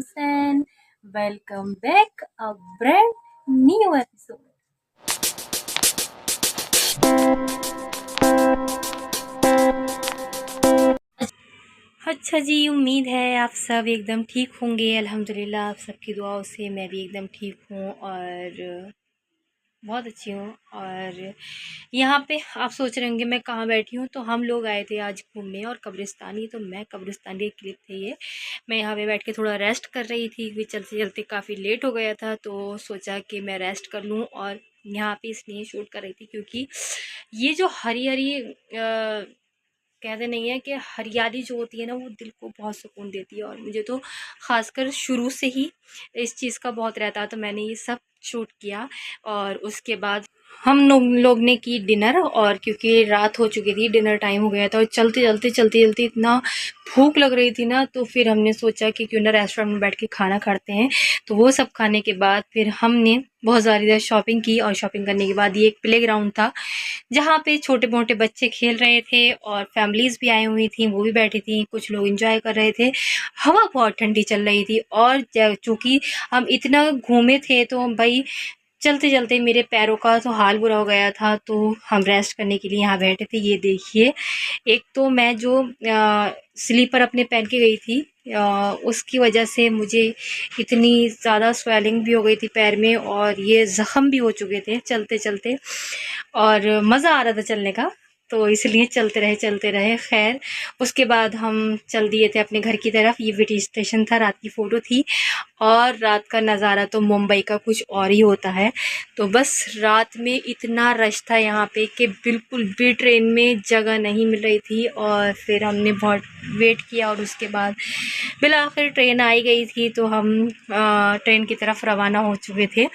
Husain. Welcome back a brand new episode. अच्छा जी, उम्मीद है आप सब एकदम ठीक होंगे। अल्हम्दुलिल्लाह आप सबकी दुआओं से मैं भी एकदम ठीक हूँ और बहुत अच्छी हूँ। और यहाँ पे आप सोच रहे होंगे मैं कहाँ बैठी हूँ, तो हम लोग आए थे आज घूमने और कब्रिस्तानी, तो मैं कब्रिस्तान की क्लिप थी ये। मैं यहाँ पे बैठ के थोड़ा रेस्ट कर रही थी क्योंकि चलते चलते काफ़ी लेट हो गया था, तो सोचा कि मैं रेस्ट कर लूँ। और यहाँ पे इसलिए शूट कर रही थी क्योंकि ये जो हरी हरी कहते नहीं है कि हरियाली जो होती है ना, वो दिल को बहुत सुकून देती है। और मुझे तो ख़ासकर शुरू से ही इस चीज़ का बहुत रहता, तो मैंने ये सब शूट किया। और उसके बाद हम लोग ने की डिनर, और क्योंकि रात हो चुकी थी, डिनर टाइम हो गया था और चलते चलते इतना भूख लग रही थी ना, तो फिर हमने सोचा कि क्यों ना रेस्टोरेंट में बैठ के खाना खाते हैं। तो वो सब खाने के बाद फिर हमने बहुत ज़्यादा शॉपिंग की, और शॉपिंग करने के बाद ये एक प्ले ग्राउंड था जहाँ पे छोटे मोटे बच्चे खेल रहे थे और फैमिलीज़ भी आई हुई थी, वो भी बैठी थी, कुछ लोग एंजॉय कर रहे थे। हवा बहुत ठंडी चल रही थी, और चूँकि हम इतना घूमे थे तो भाई चलते चलते मेरे पैरों का तो हाल बुरा हो गया था, तो हम रेस्ट करने के लिए यहाँ बैठे थे। ये देखिए, एक तो मैं जो स्लीपर अपने पहन के गई थी, उसकी वजह से मुझे इतनी ज़्यादा स्वेलिंग भी हो गई थी पैर में, और ये ज़ख़म भी हो चुके थे चलते चलते, और मज़ा आ रहा था चलने का, तो इसलिए चलते रहे। खैर, उसके बाद हम चल दिए थे अपने घर की तरफ। ये विटी स्टेशन था, रात की फ़ोटो थी, और रात का नज़ारा तो मुंबई का कुछ और ही होता है। तो बस रात में इतना रश था यहाँ पे कि बिल्कुल भी ट्रेन में जगह नहीं मिल रही थी, और फिर हमने बहुत वेट किया, और उसके बाद बिलाखिर ट्रेन आई गई थी, तो हम ट्रेन की तरफ रवाना हो चुके थे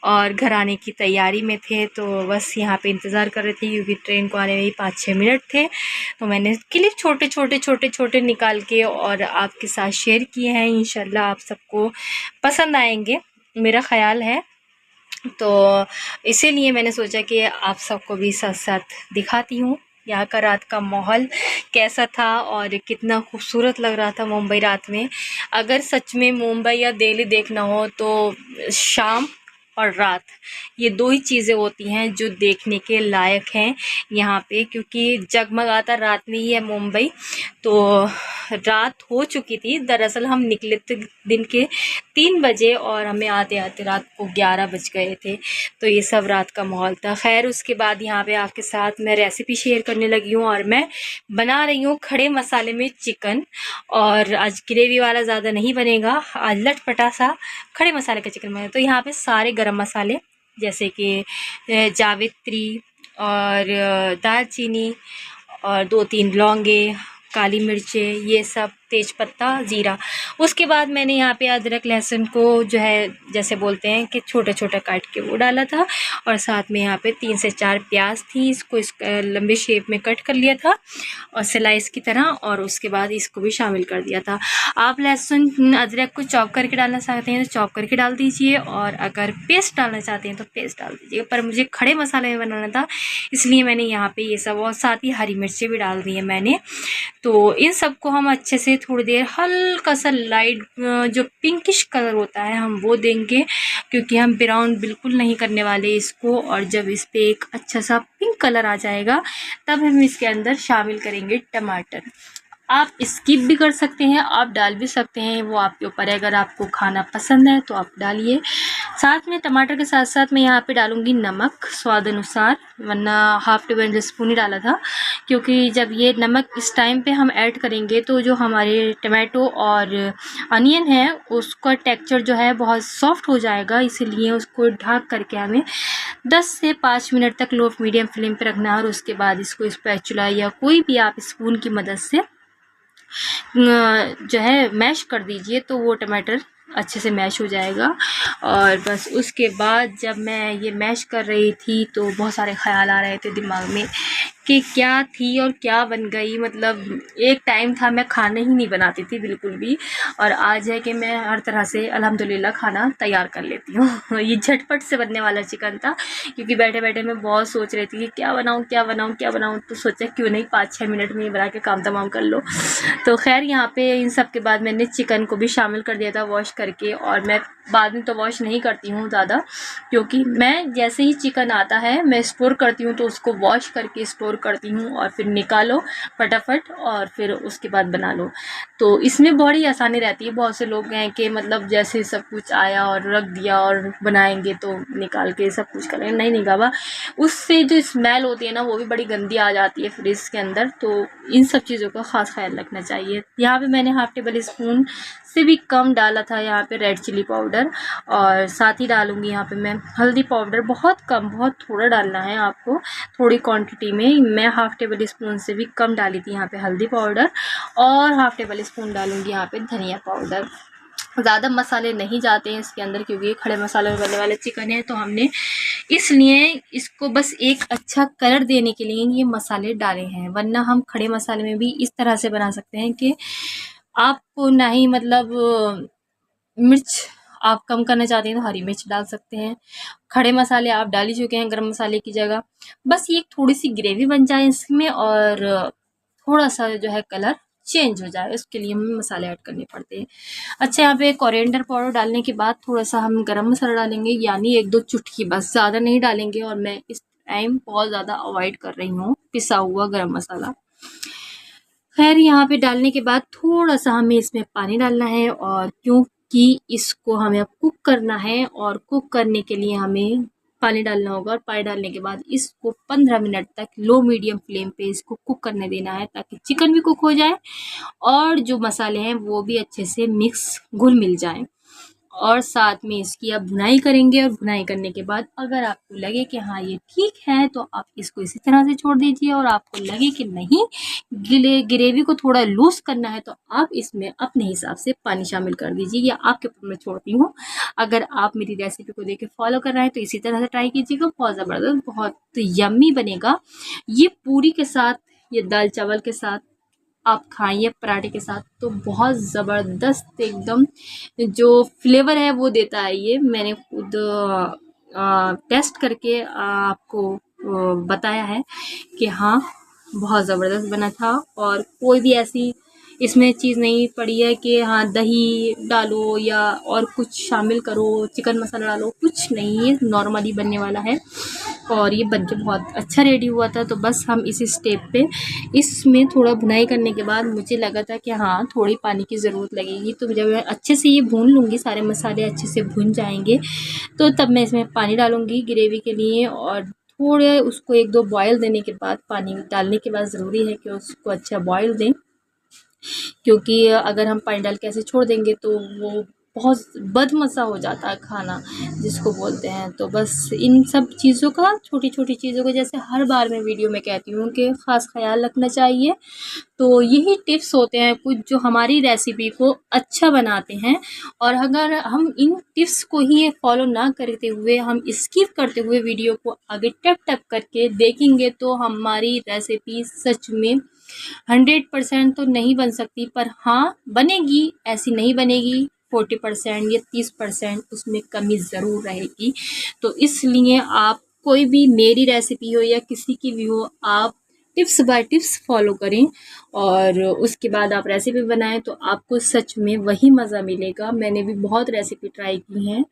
और घर आने की तैयारी में थे। तो बस यहाँ पे इंतज़ार कर रहे थे क्योंकि ट्रेन को आने में ही 5-6 मिनट थे। तो मैंने क्लिप छोटे निकाल के और आपके साथ शेयर किए हैं। इंशाल्लाह आप सबको पसंद आएंगे, मेरा ख़्याल है। तो इसीलिए मैंने सोचा कि आप सबको भी साथ साथ दिखाती हूँ यहाँ का रात का माहौल कैसा था और कितना खूबसूरत लग रहा था मुंबई रात में। अगर सच में मुंबई या दिल्ली देखना हो तो शाम और रात, ये दो ही चीज़ें होती हैं जो देखने के लायक हैं यहाँ पे, क्योंकि जगमगाता रात में ही है मुंबई। तो रात हो चुकी थी, दरअसल हम निकले थे दिन के 3 बजे और हमें आते आते रात को 11 बज गए थे। तो ये सब रात का माहौल था। खैर, उसके बाद यहाँ पे आपके साथ मैं रेसिपी शेयर करने लगी हूँ, और मैं बना रही हूँ खड़े मसाले में चिकन। और आज ग्रेवी वाला ज़्यादा नहीं बनेगा, आज लटपटा सा खड़े मसाले का चिकन बनेगा। तो यहाँ पे सारे गरम मसाले जैसे कि जावित्री और दालचीनी और 2-3 लौंगे, काली मिर्चें, ये सब, तेज़पत्ता, ज़ीरा। उसके बाद मैंने यहाँ पे अदरक लहसुन को जो है जैसे बोलते हैं कि छोटा छोटा काट के वो डाला था, और साथ में यहाँ पे 3 से 4 प्याज थी, इसको लंबे शेप में कट कर लिया था और स्लाइस की तरह, और उसके बाद इसको भी शामिल कर दिया था। आप लहसुन अदरक को चॉप करके डालना चाहते हैं तो चॉप करके डाल दीजिए, और अगर पेस्ट डालना चाहते हैं तो पेस्ट डाल दीजिए। पर मुझे खड़े मसाले में बनाना था, इसलिए मैंने यहाँ पे ये सब, और साथ ही हरी मिर्चें भी डाल दी है मैंने। तो इन सबको हम अच्छे से थोड़ी देर हल्का सा लाइट जो पिंकिश कलर होता है हम वो देंगे, क्योंकि हम ब्राउन बिल्कुल नहीं करने वाले इसको। और जब इस पे एक अच्छा सा पिंक कलर आ जाएगा तब हम इसके अंदर शामिल करेंगे टमाटर। आप स्किप भी कर सकते हैं, आप डाल भी सकते हैं, वो आपके ऊपर है। अगर आपको खाना पसंद है तो आप डालिए। साथ में टमाटर के साथ साथ मैं यहाँ पे डालूँगी नमक स्वाद अनुसार, वरना हाफ़ टेबल स्पून ही डाला था, क्योंकि जब ये नमक इस टाइम पे हम ऐड करेंगे तो जो हमारे टमाटो और अनियन है उसका टेक्सचर जो है बहुत सॉफ्ट हो जाएगा। इसीलिए उसको ढक करके हमें 10 से 5 मिनट तक लो मीडियम फ्लेम पे रखना है, और उसके बाद इसको स्पैचुला या कोई भी आप स्पून की मदद से जो है मैश कर दीजिए, तो वो टमाटर अच्छे से मैश हो जाएगा। और बस उसके बाद जब मैं ये मैश कर रही थी तो बहुत सारे ख्याल आ रहे थे दिमाग में कि क्या थी और क्या बन गई। मतलब एक टाइम था मैं खाना ही नहीं बनाती थी बिल्कुल भी, और आज है कि मैं हर तरह से अल्हम्दुलिल्लाह खाना तैयार कर लेती हूँ। ये झटपट से बनने वाला चिकन था, क्योंकि बैठे बैठे मैं बहुत सोच रही थी कि क्या बनाऊँ क्या बनाऊँ क्या बनाऊँ, तो सोचा क्यों नहीं 5-6 मिनट में ये बना के काम तमाम कर लो। तो खैर यहाँ पे इन सब के बाद मैंने चिकन को भी शामिल कर दिया था वॉश करके, और मैं बाद में तो वॉश नहीं करती हूँ ज़्यादा, क्योंकि मैं जैसे ही चिकन आता है मैं स्टोर करती हूँ, तो उसको वॉश करके स्टोर करती हूँ और फिर निकालो फटाफट और फिर उसके बाद बना लो। तो इसमें बड़ी आसानी रहती है। बहुत से लोग हैं कि मतलब जैसे सब कुछ आया और रख दिया और बनाएंगे तो निकाल के सब कुछ करेंगे, नहीं नहीं बाबा, उससे जो स्मेल होती है ना वो भी बड़ी गंदी आ जाती है फ्रिज के अंदर। तो इन सब चीज़ों का ख़ास ख्याल रखना चाहिए। यहाँ पे मैंने हाफ टेबल स्पून से भी कम डाला था यहाँ पे रेड चिली पाउडर, और साथ ही डालूँगी यहाँ पे मैं हल्दी पाउडर, बहुत कम, बहुत थोड़ा डालना है आपको, थोड़ी क्वांटिटी में। मैं हाफ़ टेबल स्पून से भी कम डाली थी यहाँ पे हल्दी पाउडर, और हाफ़ टेबल स्पून डालूँगी यहाँ पे धनिया पाउडर। ज़्यादा मसाले नहीं जाते हैं इसके अंदर, क्योंकि ये खड़े मसाले में बनने वाले चिकन है, तो हमने इसलिए इसको बस एक अच्छा कलर देने के लिए ये मसाले डाले हैं। वरना हम खड़े मसाले में भी इस तरह से बना सकते हैं कि आपको ना ही मतलब मिर्च आप कम करना चाहते हैं तो हरी मिर्च डाल सकते हैं। खड़े मसाले आप डाल ही चुके हैं गरम मसाले की जगह। बस ये थोड़ी सी ग्रेवी बन जाए इसमें, और थोड़ा सा जो है कलर चेंज हो जाए, उसके लिए हमें मसाले ऐड करने पड़ते हैं। अच्छा, यहाँ पे कोरिएंडर पाउडर डालने के बाद थोड़ा सा हम गरम मसाला डालेंगे, यानी 1-2 चुटकी, बस ज़्यादा नहीं डालेंगे। और मैं इस टाइम बहुत ज़्यादा अवॉइड कर रही हूँ पिसा हुआ गरम मसाला। खैर यहाँ पे डालने के बाद थोड़ा सा हमें इसमें पानी डालना है, और क्योंकि इसको हमें अब कुक करना है, और कुक करने के लिए हमें पानी डालना होगा, और पानी डालने के बाद इसको 15 मिनट तक लो मीडियम फ्लेम पे इसको कुक करने देना है, ताकि चिकन भी कुक हो जाए और जो मसाले हैं वो भी अच्छे से मिक्स घुल मिल जाएं। और साथ में इसकी आप भुनाई करेंगे, और भुनाई करने के बाद अगर आपको लगे कि हाँ ये ठीक है, तो आप इसको इसी तरह से छोड़ दीजिए। और आपको लगे कि नहीं, ग्रेवी को थोड़ा लूज करना है, तो आप इसमें अपने हिसाब से पानी शामिल कर दीजिए, या आपके ऊपर मैं छोड़ती हूँ। अगर आप मेरी रेसिपी को देख के फॉलो कर रहे हैं तो इसी तरह से ट्राई कीजिएगा, बहुत ज़बरदस्त, बहुत यम्मी बनेगा। ये पूरी के साथ, ये दाल चावल के साथ आप खाइए, पराठे के साथ, तो बहुत ज़बरदस्त एकदम जो फ्लेवर है वो देता है। ये मैंने खुद टेस्ट करके आपको बताया है कि हाँ, बहुत ज़बरदस्त बना था। और कोई भी ऐसी इसमें चीज़ नहीं पड़ी है कि हाँ दही डालो या और कुछ शामिल करो, चिकन मसाला डालो, कुछ नहीं, ये नॉर्मली बनने वाला है। और ये बन के बहुत अच्छा रेडी हुआ था। तो बस हम इसी स्टेप पे इसमें थोड़ा भुनाई करने के बाद मुझे लगा था कि हाँ थोड़ी पानी की ज़रूरत लगेगी, तो जब मैं अच्छे से ये भून लूँगी, सारे मसाले अच्छे से भुन जाएंगे, तो तब मैं इसमें पानी डालूँगी ग्रेवी के लिए। और थोड़े उसको 1-2 बॉयल देने के बाद, पानी डालने के बाद ज़रूरी है कि उसको अच्छा बॉयल दें, क्योंकि अगर हम पानी डाल के ऐसे छोड़ देंगे तो वो बहुत बदमज़ा हो जाता है खाना, जिसको बोलते हैं। तो बस इन सब चीज़ों का, छोटी छोटी चीज़ों को, जैसे हर बार मैं वीडियो में कहती हूँ कि ख़ास ख्याल रखना चाहिए। तो यही टिप्स होते हैं कुछ जो हमारी रेसिपी को अच्छा बनाते हैं। और अगर हम इन टिप्स को ही फॉलो ना करते हुए, हम स्किप करते हुए वीडियो को आगे टप टप करके देखेंगे, तो हमारी रेसिपी सच में 100% तो नहीं बन सकती, पर हाँ बनेगी, ऐसी नहीं बनेगी। 40% या 30% उसमें कमी ज़रूर रहेगी। तो इसलिए आप कोई भी मेरी रेसिपी हो या किसी की भी हो, आप टिप्स बाय टिप्स फॉलो करें, और उसके बाद आप रेसिपी बनाएं, तो आपको सच में वही मज़ा मिलेगा। मैंने भी बहुत रेसिपी ट्राई की हैं,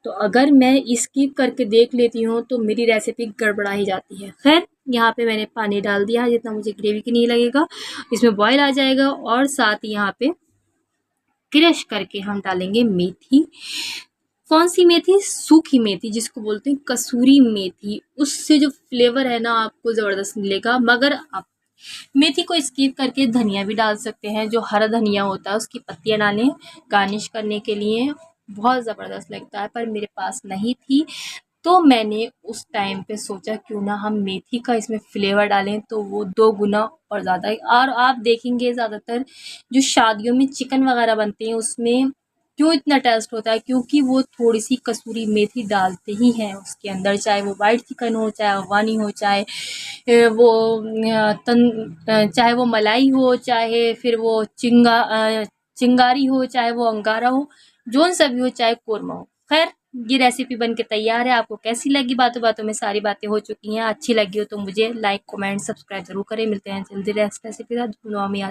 तो अगर मैं स्किप करके देख लेती हूँ तो मेरी रेसिपी गड़बड़ा ही जाती है। खैर यहाँ पे मैंने पानी डाल दिया है जितना मुझे ग्रेवी की नहीं लगेगा, इसमें बॉयल आ जाएगा। और साथ ही यहाँ पे क्रश करके हम डालेंगे मेथी। कौन सी मेथी? सूखी मेथी, जिसको बोलते हैं कसूरी मेथी। उससे जो फ्लेवर है ना आपको ज़बरदस्त मिलेगा। मगर आप मेथी को स्किप करके धनिया भी डाल सकते हैं, जो हरा धनिया होता है उसकी पत्तियां डालें गार्निश करने के लिए, बहुत ज़बरदस्त लगता है। पर मेरे पास नहीं थी, तो मैंने उस टाइम पे सोचा क्यों ना हम मेथी का इसमें फ्लेवर डालें, तो वो 2 गुना और ज़्यादा। और आप देखेंगे ज़्यादातर जो शादियों में चिकन वगैरह बनते हैं उसमें क्यों इतना टेस्ट होता है, क्योंकि वो थोड़ी सी कसूरी मेथी डालते ही हैं उसके अंदर, चाहे वो वाइट चिकन हो, चाहे अफगानी हो, चाहे वो चाहे वो मलाई हो, चाहे फिर वो चिंगारी हो, चाहे वो अंगारा हो, जोन सा भी हो, चाहे कोरमा हो। खैर, ये रेसिपी बन के तैयार है। आपको कैसी लगी? बातों बातों में सारी बातें हो चुकी हैं। अच्छी लगी हो तो मुझे लाइक कमेंट सब्सक्राइब जरूर करें। मिलते हैं जल्दी रेसिपी के साथ। दुआ में याद